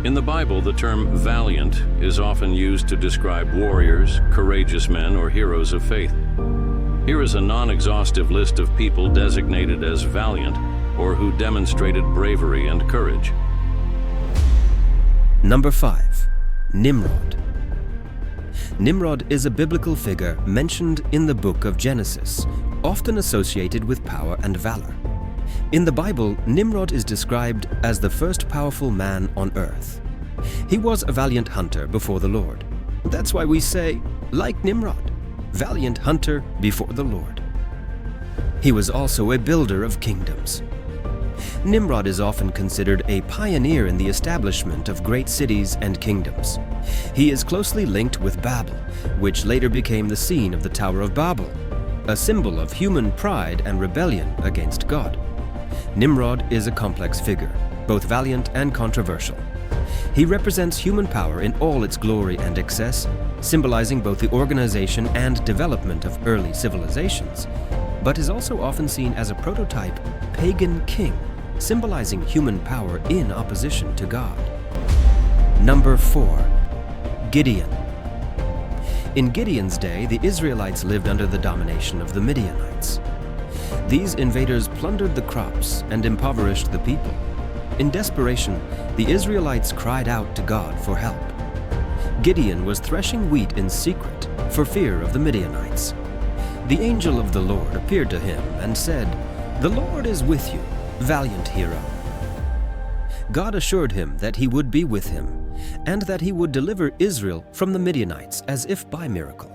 In the Bible, the term valiant is often used to describe warriors, courageous men, or heroes of faith. Here is a non-exhaustive list of people designated as valiant or who demonstrated bravery and courage. Number 5. Nimrod. Nimrod is a biblical figure mentioned in the book of Genesis, often associated with power and valor. In the Bible, Nimrod is described as the first powerful man on earth. He was a valiant hunter before the Lord. That's why we say, like Nimrod, valiant hunter before the Lord. He was also a builder of kingdoms. Nimrod is often considered a pioneer in the establishment of great cities and kingdoms. He is closely linked with Babel, which later became the scene of the Tower of Babel, a symbol of human pride and rebellion against God. Nimrod is a complex figure, both valiant and controversial. He represents human power in all its glory and excess, symbolizing both the organization and development of early civilizations, but is also often seen as a prototype pagan king, symbolizing human power in opposition to God. Number 4. Gideon. In Gideon's day, the Israelites lived under the domination of the Midianites. These invaders plundered the crops and impoverished the people. In desperation, the Israelites cried out to God for help. Gideon was threshing wheat in secret for fear of the Midianites. The angel of the Lord appeared to him and said, "The Lord is with you, valiant hero." God assured him that he would be with him and that he would deliver Israel from the Midianites as if by miracle.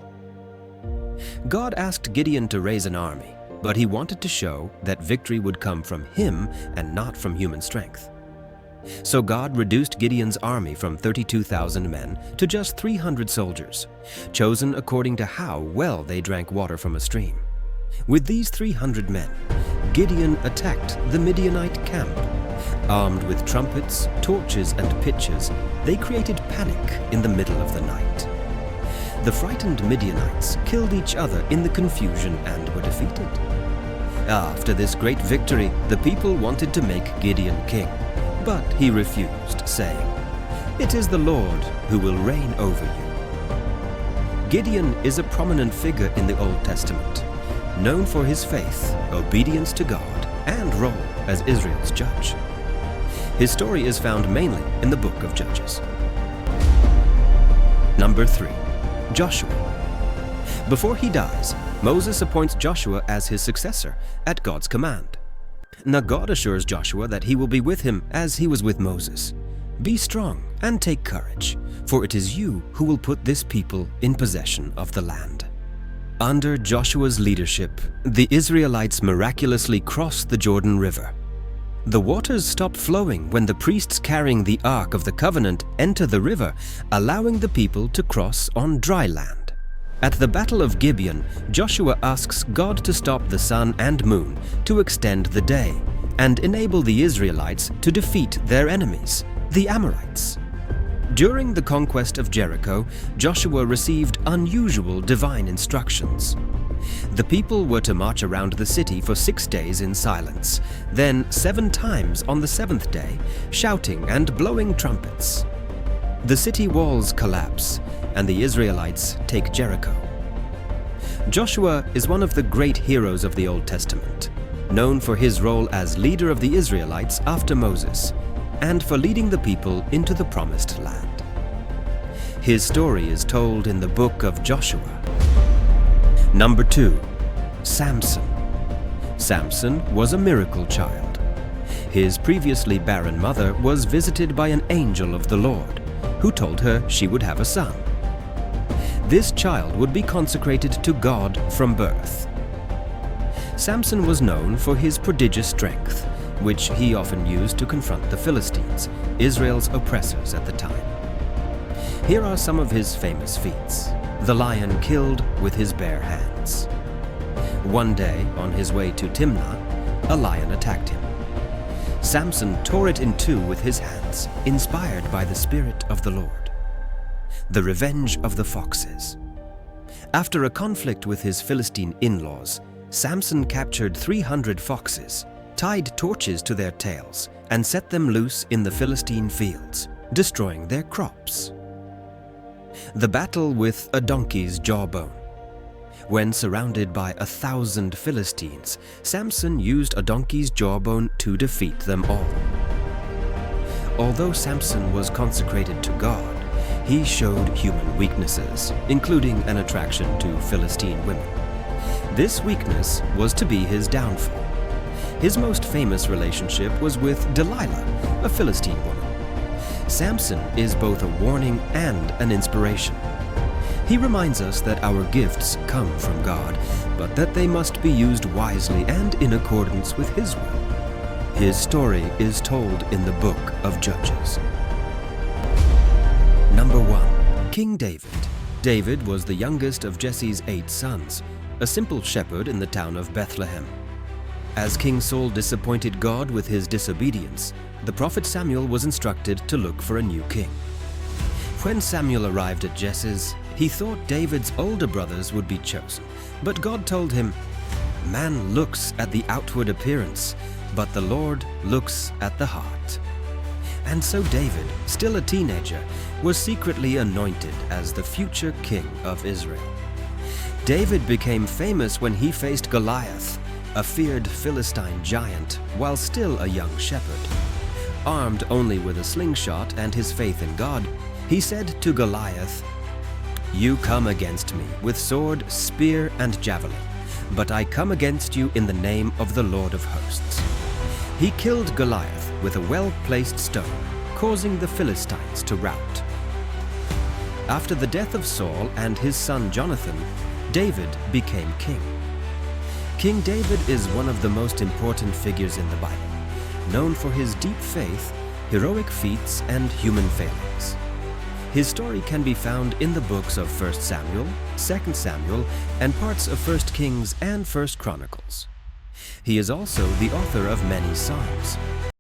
God asked Gideon to raise an army, but he wanted to show that victory would come from him and not from human strength. So God reduced Gideon's army from 32,000 men to just 300 soldiers, chosen according to how well they drank water from a stream. With these 300 men, Gideon attacked the Midianite camp. Armed with trumpets, torches, and pitchers, they created panic in the middle of the night. The frightened Midianites killed each other in the confusion and were defeated. After this great victory, the people wanted to make Gideon king, but he refused, saying, "It is the Lord who will reign over you." Gideon is a prominent figure in the Old Testament, known for his faith, obedience to God, and role as Israel's judge. His story is found mainly in the book of Judges. Number 3. Joshua. Before he dies, Moses appoints Joshua as his successor at God's command. Now God assures Joshua that he will be with him as he was with Moses. "Be strong and take courage, for it is you who will put this people in possession of the land." Under Joshua's leadership, the Israelites miraculously crossed the Jordan River. The waters stop flowing when the priests carrying the Ark of the Covenant enter the river, allowing the people to cross on dry land. At the Battle of Gibeon, Joshua asks God to stop the sun and moon to extend the day and enable the Israelites to defeat their enemies, the Amorites. During the conquest of Jericho, Joshua received unusual divine instructions. The people were to march around the city for 6 days in silence, then 7 times on the 7th day, shouting and blowing trumpets. The city walls collapse, and the Israelites take Jericho. Joshua is one of the great heroes of the Old Testament, known for his role as leader of the Israelites after Moses, and for leading the people into the Promised Land. His story is told in the book of Joshua. Number 2. Samson. Samson was a miracle child. His previously barren mother was visited by an angel of the Lord, who told her she would have a son. This child would be consecrated to God from birth. Samson was known for his prodigious strength, which he often used to confront the Philistines, Israel's oppressors at the time. Here are some of his famous feats. The lion killed with his bare hands. One day, on his way to Timnah, a lion attacked him. Samson tore it in two with his hands, inspired by the Spirit of the Lord. The revenge of the foxes. After a conflict with his Philistine in-laws, Samson captured 300 foxes, tied torches to their tails, and set them loose in the Philistine fields. destroying their crops. The battle with a donkey's jawbone. When surrounded by 1,000 Philistines, Samson used a donkey's jawbone to defeat them all. Although Samson was consecrated to God, he showed human weaknesses, including an attraction to Philistine women. This weakness was to be his downfall. His most famous relationship was with Delilah, a Philistine woman. Samson is both a warning and an inspiration. He reminds us that our gifts come from God, but that they must be used wisely and in accordance with His will. His story is told in the book of Judges. Number 1. King David. David was the youngest of Jesse's 8 sons, a simple shepherd in the town of Bethlehem. As King Saul disappointed God with his disobedience, the prophet Samuel was instructed to look for a new king. When Samuel arrived at Jesse's, he thought David's older brothers would be chosen, but God told him, "Man looks at the outward appearance, but the Lord looks at the heart." And so David, still a teenager, was secretly anointed as the future king of Israel. David became famous when he faced Goliath, a feared Philistine giant, while still a young shepherd. Armed only with a slingshot and his faith in God, he said to Goliath, "You come against me with sword, spear, and javelin, but I come against you in the name of the Lord of hosts." He killed Goliath with a well-placed stone, causing the Philistines to rout. After the death of Saul and his son Jonathan, David became king. King David is one of the most important figures in the Bible, known for his deep faith, heroic feats, and human failings. His story can be found in the books of 1 Samuel, 2 Samuel, and parts of 1 Kings and 1 Chronicles. He is also the author of many songs.